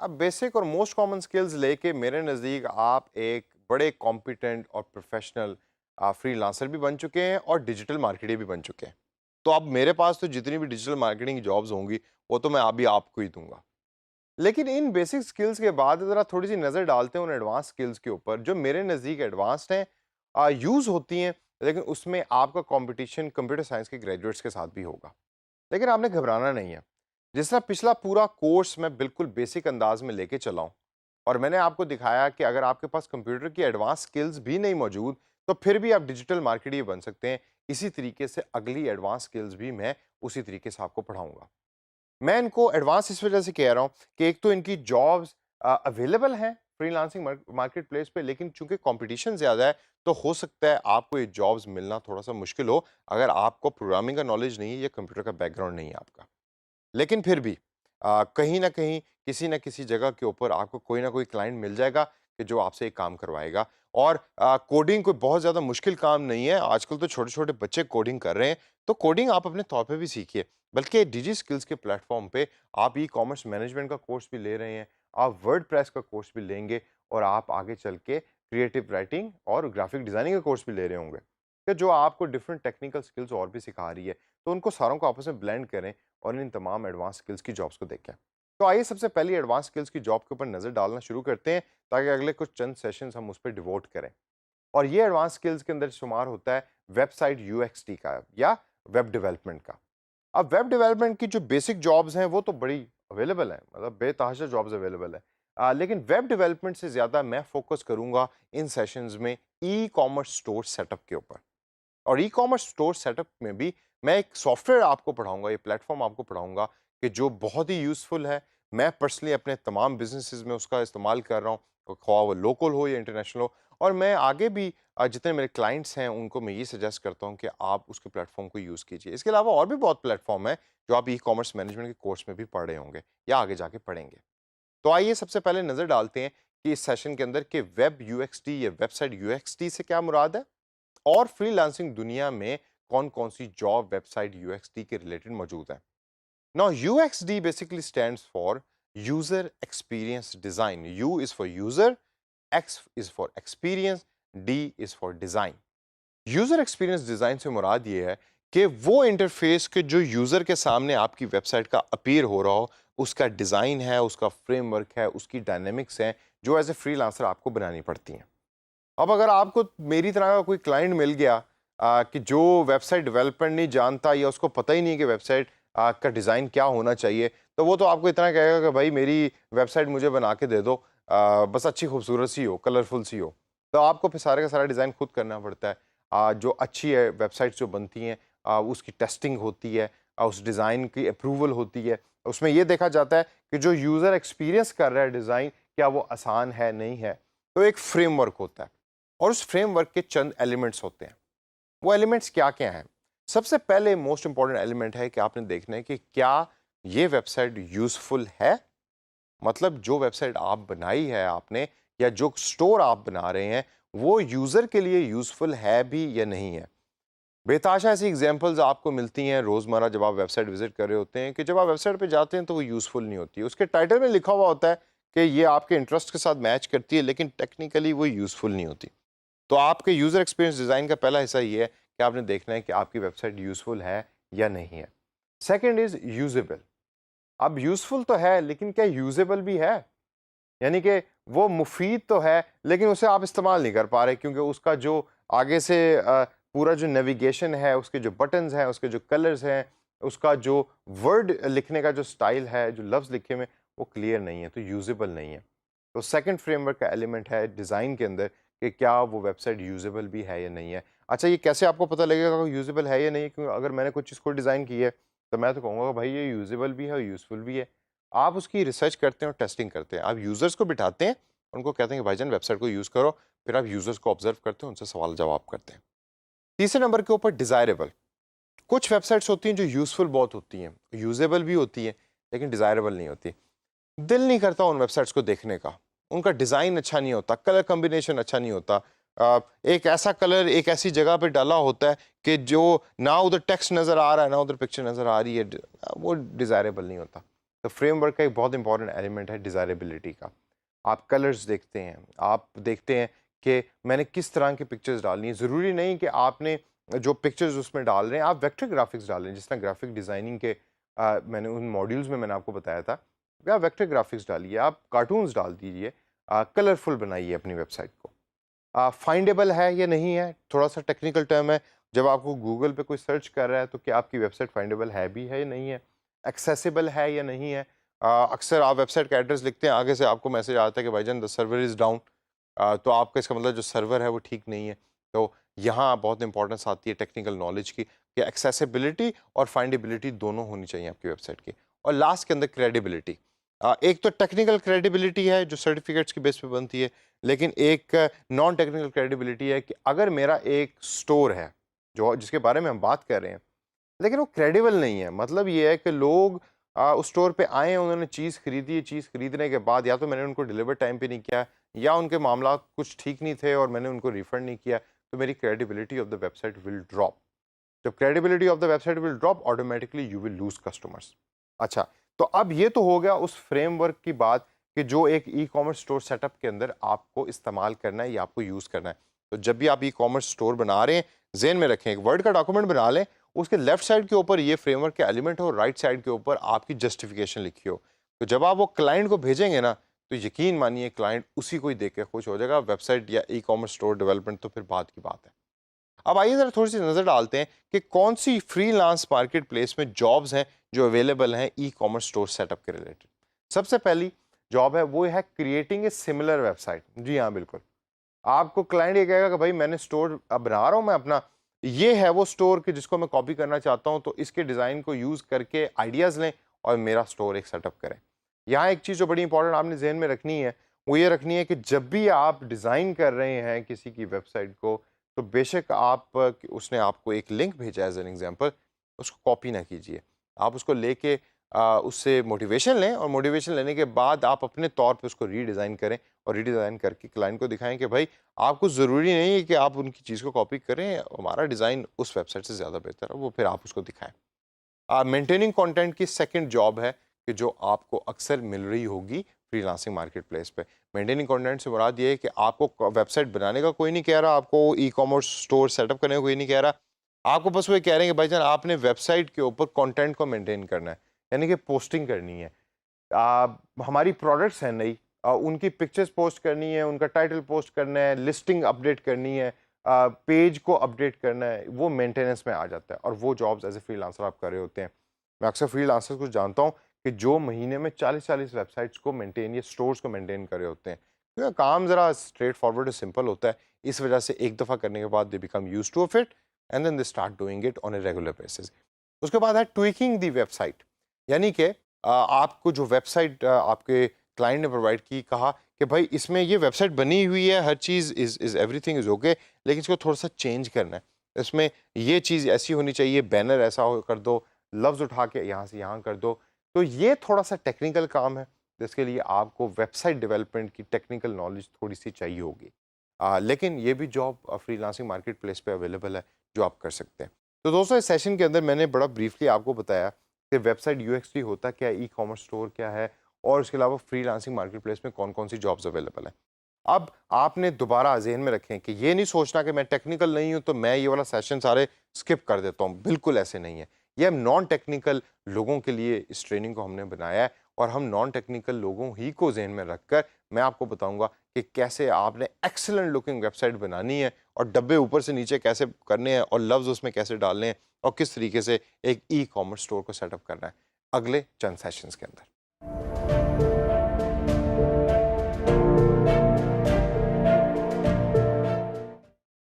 अब बेसिक और most common skills लेके मेरे नज़दीक आप एक बड़े कॉम्पिटेंट और प्रोफेशनल फ्रीलांसर भी बन चुके हैं और डिजिटल मार्केटर भी बन चुके हैं। तो अब मेरे पास तो जितनी भी डिजिटल मार्केटिंग की जॉब्स होंगी वो तो मैं अभी आपको ही दूंगा। लेकिन इन बेसिक स्किल्स के बाद ज़रा थोड़ी सी नज़र डालते हैं उन एडवांस स्किल्स के ऊपर जो मेरे नज़दीक एडवांस्ड हैं, यूज़ होती हैं, लेकिन उसमें आपका कंपटीशन कंप्यूटर साइंस के ग्रेजुएट्स के साथ भी होगा। लेकिन आपने घबराना नहीं है। जिस तरह पिछला पूरा कोर्स मैं बिल्कुल बेसिक अंदाज में लेके चला हूँ और मैंने आपको दिखाया कि अगर आपके पास कंप्यूटर की एडवांस स्किल्स भी नहीं मौजूद तो फिर भी आप डिजिटल मार्केटर बन सकते हैं। इसी तरीके से अगली एडवांस स्किल्स भी मैं उसी तरीके से आपको पढ़ाऊंगा। मैं इनको एडवांस इस वजह से कह रहा हूँ कि एक तो इनकी जॉब्स अवेलेबल हैं फ्रीलांसिंग मार्केट प्लेस पे, लेकिन चूंकि कंपटीशन ज़्यादा है तो हो सकता है आपको ये जॉब्स मिलना थोड़ा सा मुश्किल हो अगर आपको प्रोग्रामिंग का नॉलेज नहीं है या कंप्यूटर का बैकग्राउंड नहीं है आपका। लेकिन फिर भी कहीं न कहीं, किसी न किसी जगह के ऊपर आपको कोई ना कोई क्लाइंट मिल जाएगा कि जो आपसे एक काम करवाएगा। और कोडिंग कोई बहुत ज़्यादा मुश्किल काम नहीं है। आजकल तो छोटे-छोटे बच्चे कोडिंग कर रहे हैं, तो कोडिंग आप अपने तौर पे भी सीखिए। बल्कि डिजी स्किल्स के प्लेटफ़ॉर्म पे आप ई-कॉमर्स मैनेजमेंट का कोर्स भी ले रहे हैं, आप वर्डप्रेस का कोर्स भी लेंगे और आप आगे चल के क्रिएटिव राइटिंग और ग्राफिक डिज़ाइनिंग का कोर्स भी ले रहे होंगे, कि जो आपको डिफरेंट टेक्निकल स्किल्स और भी सिखा रही है। तो उनको सारों को आपस में ब्लेंड करें और इन तमाम एडवांस स्किल्स की जॉब्स को देखें। तो आइए सबसे पहली एडवांस स्किल्स की जॉब के ऊपर नज़र डालना शुरू करते हैं ताकि अगले कुछ चंद सेशंस हम उस पर डिवोट करें। और ये एडवांस स्किल्स के अंदर शुमार होता है वेबसाइट यूएक्सटी का या वेब डेवलपमेंट का। अब वेब डेवलपमेंट की जो बेसिक जॉब्स हैं वो तो बड़ी अवेलेबल हैं, मतलब बेतहाशा जॉब्स अवेलेबल है। लेकिन वेब डेवलपमेंट से ज़्यादा मैं फोकस करूंगा इन सेशंस में ई कॉमर्स स्टोर सेटअप के ऊपर। और ई कॉमर्स स्टोर सेटअप में भी मैं एक सॉफ्टवेयर आपको पढ़ाऊंगा, ये प्लेटफॉर्म आपको पढ़ाऊंगा कि जो बहुत ही यूज़फुल है। मैं पर्सनली अपने तमाम बिजनेसेस में उसका इस्तेमाल कर रहा हूँ, ख्वाह वो लोकल हो या इंटरनेशनल हो। और मैं आगे भी जितने मेरे क्लाइंट्स हैं उनको मैं ये सजेस्ट करता हूँ कि आप उसके प्लेटफॉर्म को यूज़ कीजिए। इसके अलावा और भी बहुत प्लेटफॉर्म है जो आप ई कॉमर्स मैनेजमेंट के कोर्स में भी पढ़ रहे होंगे या आगे जाके पढ़ेंगे। तो आइए सबसे पहले नज़र डालते हैं कि इस सेशन के अंदर कि वेब यूएक्सटी या वेबसाइट यूएक्सटी से क्या मुराद है और फ्रीलांसिंग दुनिया में कौन-कौन सी जॉब वेबसाइट यूएक्सडी के रिलेटेड मौजूद है। Now UXD basically stands for user experience design. U is for user, X is for experience, D is for design. User experience design से मुराद ये है कि वो इंटरफेस के जो यूजर के सामने आपकी वेबसाइट का अपीयर हो रहा हो, उसका डिजाइन है, उसका फ्रेमवर्क है, उसकी डायनेमिक्स है, जो एज ए फ्रीलांसर आपको बनानी पड़ती हैं। अब अगर आपको मेरी तरह का कोई क्लाइंट मिल गया कि जो वेबसाइट डेवलपमेंट नहीं जानता या उसको पता ही नहीं कि वेबसाइट का डिज़ाइन क्या होना चाहिए, तो वो तो आपको इतना कहेगा कि भाई मेरी वेबसाइट मुझे बना के दे दो, बस अच्छी खूबसूरत सी हो, कलरफुल सी हो। तो आपको फिर सारे का सारा डिज़ाइन खुद करना पड़ता है। जो अच्छी है वेबसाइट्स जो बनती हैं, उसकी टेस्टिंग होती है, उस डिज़ाइन की अप्रूवल होती है। उसमें ये देखा जाता है कि जो यूज़र एक्सपीरियंस कर रहा है डिज़ाइन, क्या वो आसान है, नहीं है। तो एक फ्रेमवर्क होता है और उस फ्रेमवर्क के चंद एलिमेंट्स होते हैं। वो एलिमेंट्स क्या-क्या हैं? सबसे पहले मोस्ट इंपॉर्टेंट एलिमेंट है कि आपने देखना है कि क्या ये वेबसाइट यूज़फुल है? मतलब जो वेबसाइट आप बनाई है आपने या जो स्टोर आप बना रहे हैं, वो यूज़र के लिए यूज़फुल है भी या नहीं है? बेताशा ऐसी एग्जांपल्स आपको मिलती हैं रोज़मर्रा जब आप वेबसाइट विज़िट कर रहे होते हैं कि जब आप वेबसाइट पे जाते हैं तो वो यूज़फुल नहीं होती है। उसके टाइटल में लिखा हुआ होता है कि ये आपके इंटरेस्ट के साथ मैच करती है, लेकिन टेक्निकली वो यूज़फुल नहीं होती। तो आपके यूज़र एक्सपीरियंस डिज़ाइन का पहला हिस्सा ये है कि आपने देखना है कि आपकी वेबसाइट यूज़फुल है या नहीं है। Second is usable. अब यूज़फुल तो है लेकिन क्या यूज़ेबल भी है? यानी कि वो मुफ़ीद तो है लेकिन उसे आप इस्तेमाल नहीं कर पा रहे क्योंकि उसका जो आगे से पूरा जो नेविगेशन है, उसके जो बटन्स हैं, उसके जो कलर्स हैं, उसका जो वर्ड लिखने का जो स्टाइल है, जो लफ्ज़ लिखे हुए हैं, वो क्लियर नहीं है, तो यूज़ेबल नहीं है। तो सेकंड फ्रेमवर्क का एलिमेंट है डिज़ाइन के अंदर कि क्या वो वेबसाइट यूज़ेबल भी है या नहीं है। अच्छा, ये कैसे आपको पता लगेगा कि वो यूज़ेबल है या नहीं है? क्योंकि अगर मैंने कोई चीज़ को डिज़ाइन की है, तो मैं तो कहूँगा भाई ये यूज़ेबल भी है और यूज़फुल भी है। आप उसकी रिसर्च करते हैं और टेस्टिंग करते हैं। आप यूज़र्स को बिठाते हैं, उनको कहते हैं कि भाईजान वेबसाइट को यूज़ करो, फिर आप यूज़र्स को ऑब्ज़र्व करते हैं, उनसे सवाल-जवाब करते हैं। तीसरे नंबर के ऊपर डिज़ायरेबल। कुछ वेबसाइट्स होती हैं जो यूज़फुल बहुत होती हैं, यूज़ेबल भी होती हैं, लेकिन डिज़ायरेबल नहीं होती। दिल नहीं करता उन वेबसाइट्स को देखने का। उनका डिज़ाइन अच्छा नहीं होता, कलर कॉम्बिनेशन अच्छा नहीं होता। एक ऐसा कलर एक ऐसी जगह पे डाला होता है कि जो ना उधर टेक्स्ट नज़र आ रहा है, ना उधर पिक्चर नज़र आ रही है, वो डिज़ायरेबल नहीं होता। तो फ्रेमवर्क का एक बहुत इंपॉर्टेंट एलिमेंट है डिज़ायरेबिलिटी का। आप कलर्स देखते हैं, आप देखते हैं कि मैंने किस तरह की पिक्चर्स डालनी है। ज़रूरी नहीं कि आपने जो पिक्चर्स उसमें डाल रहे हैं आप वेक्टर ग्राफिक्स डाल रहे हैं, जिस तरह ग्राफिक डिज़ाइनिंग के मैंने उन मॉड्यूल्स में मैंने आपको बताया था कि आप वेक्टर ग्राफिक्स डालिए, आप कार्टून्स डाल दीजिए, कलरफुल बनाइए अपनी वेबसाइट को। फाइंडेबल है या नहीं है, थोड़ा-सा टेक्निकल टर्म है। जब आपको गूगल पे कोई सर्च कर रहा है तो क्या आपकी वेबसाइट फाइंडेबल है भी है या नहीं है? एक्सेसिबल है या नहीं है? अक्सर आप वेबसाइट का एड्रेस लिखते हैं, आगे से आपको मैसेज आता है कि भाईजान द सर्वर इज़ डाउन। तो आपका इसका मतलब जो सर्वर है वो ठीक नहीं है। तो यहाँ बहुत इंपॉर्टेंस आती है टेक्निकल नॉलेज की कि एक्सेसिबिलिटी और फाइंडेबिलिटी दोनों होनी चाहिए आपकी वेबसाइट की। और लास्ट के अंदर क्रेडिबिलिटी। एक तो टेक्निकल क्रेडिबिलिटी है जो सर्टिफिकेट्स के बेस पे बनती है, लेकिन एक नॉन टेक्निकल क्रेडिबिलिटी है कि अगर मेरा एक स्टोर है जो जिसके बारे में हम बात कर रहे हैं, लेकिन वो क्रेडिबल नहीं है। मतलब ये है कि लोग उस स्टोर पे आए हैं, उन्होंने चीज़ खरीदी है, चीज़ खरीदने के बाद या तो मैंने उनको डिलीवर टाइम पे नहीं किया या उनके मामला कुछ ठीक नहीं थे और मैंने उनको रिफंड नहीं किया, तो मेरी credibility of the website will drop. जब credibility of the website will drop, automatically you will lose customers. अच्छा, तो अब ये तो हो गया उस फ्रेमवर्क की बात कि जो एक ई कॉमर्स स्टोर सेटअप के अंदर आपको इस्तेमाल करना है या आपको यूज़ करना है। तो जब भी आप ई कॉमर्स स्टोर बना रहे हैं, ज़हन में रखें, एक वर्ड का डॉक्यूमेंट बना लें, उसके लेफ्ट साइड के ऊपर ये फ्रेमवर्क के एलिमेंट हो, राइट साइड के ऊपर आपकी जस्टिफिकेशन लिखी हो। तो जब आप वो क्लाइंट को भेजेंगे ना, तो यकीन मानिए क्लाइंट उसी को ही देख के खुश हो जाएगा। वेबसाइट या ई कॉमर्स स्टोर डेवलपमेंट तो फिर बात की बात है। अब आइए ज़रा थोड़ी सी नज़र डालते हैं कि कौन सी फ्रीलांस मार्केट प्लेस में जॉब्स हैं जो अवेलेबल हैं ई कॉमर्स स्टोर सेटअप के रिलेटेड। सबसे पहली जॉब है वो है क्रिएटिंग ए सिमिलर वेबसाइट। जी हाँ, बिल्कुल। आपको क्लाइंट ये कहेगा कि भाई मैंने स्टोर अब बना रहा हूँ मैं अपना, ये है वो स्टोर कि जिसको मैं कॉपी करना चाहता हूँ, तो इसके डिज़ाइन को यूज़ करके आइडियाज़ लें और मेरा स्टोर एक सेटअप करें। यहाँ एक चीज़ जो बड़ी इंपॉर्टेंट आपने जहन में रखनी है, वो ये रखनी है कि जब भी आप डिज़ाइन कर रहे हैं किसी की वेबसाइट को, तो बेशक आप उसने आपको एक लिंक भेजा है एज़ एन एग्ज़ाम्पल, उसको कॉपी ना कीजिए। आप उसको लेके उससे मोटिवेशन लें और मोटिवेशन लेने के बाद आप अपने तौर पे उसको रीडिज़ाइन करें और रीडिज़ाइन करके क्लाइंट को दिखाएँ कि भाई आपको ज़रूरी नहीं है कि आप उनकी चीज़ को कॉपी करें, हमारा डिज़ाइन उस वेबसाइट से ज़्यादा बेहतर है, वो फिर आप उसको दिखाएँ। मेंटेनिंग कंटेंट की सेकंड जॉब है कि जो आपको अक्सर मिल रही होगी फ्रीलांसिंग मार्केट प्लेस पे। मेंटेनिंग कंटेंट से मुराद ये है कि आपको वेबसाइट बनाने का कोई नहीं कह रहा, आपको ई कॉमर्स स्टोर सेटअप करने का कोई नहीं कह रहा, आपको बस वो कह रहे हैं कि भाईजान आपने वेबसाइट के ऊपर कंटेंट को मेंटेन करना है, यानी कि पोस्टिंग करनी है। हमारी प्रोडक्ट्स हैं नई, उनकी पिक्चर्स पोस्ट करनी है, उनका टाइटल पोस्ट करना है, लिस्टिंग अपडेट करनी है, पेज को अपडेट करना है, वो मेंटेनेंस में आ जाता है और वो जॉब्स एज ए फ्रीलांसर आप कर रहे होते हैं। मैं अक्सर फ्रीलांसर्स को जानता हूँ कि जो महीने में 40-40 वेबसाइट्स को मेंटेन या स्टोर्स को मेंटेन कर रहे होते हैं, क्योंकि काम ज़रा स्ट्रेट फॉरवर्ड और सिंपल होता है। इस वजह से एक दफ़ा करने के बाद they become used to of it and then they start doing it on a regular basis. उसके बाद है ट्विकिंग दी वेबसाइट, यानी कि आपको जो वेबसाइट आपके क्लाइंट ने प्रोवाइड की, कहा कि भाई इसमें ये वेबसाइट बनी हुई है, हर चीज़ इज़ एवरीथिंग इज़ ओके, लेकिन इसको थोड़ा-सा चेंज करना है। इसमें ये चीज़ ऐसी होनी चाहिए, बैनर ऐसा हो कर दो, लफ्ज़ उठा के यहाँ से यहाँ कर दो। तो ये थोड़ा-सा टेक्निकल काम है, जिसके लिए आपको वेबसाइट डेवलपमेंट की टेक्निकल नॉलेज थोड़ी-सी चाहिए होगी। लेकिन ये भी जॉब फ्रीलांसिंग मार्केट प्लेस पे अवेलेबल है, जो आप कर सकते हैं। तो दोस्तों इस सेशन के अंदर मैंने बड़ा ब्रीफली आपको बताया कि वेबसाइट यूएक्स होता क्या है, ई कॉमर्स स्टोर क्या है और उसके अलावा फ्रीलांसिंग मार्केट प्लेस में कौन-कौन सी जॉब्स अवेलेबल हैं। अब आपने दोबारा ज़हन में रखें कि ये नहीं सोचना कि मैं टेक्निकल नहीं हूँ तो मैं ये वाला सेशन सारे स्किप कर देता हूँ, बिल्कुल ऐसे नहीं है। ये हम नॉन टेक्निकल लोगों के लिए इस ट्रेनिंग को हमने बनाया है और हम नॉन टेक्निकल लोगों ही को ज़हन में रखकर मैं आपको बताऊँगा कि कैसे आपने एक्सीलेंट लुकिंग वेबसाइट बनानी है और डब्बे ऊपर से नीचे कैसे करने हैं और लफ्ज़ उसमें कैसे डालने हैं और किस तरीके से एक ई कॉमर्स स्टोर को सेटअप करना है, अगले चंद सेशंस के अंदर।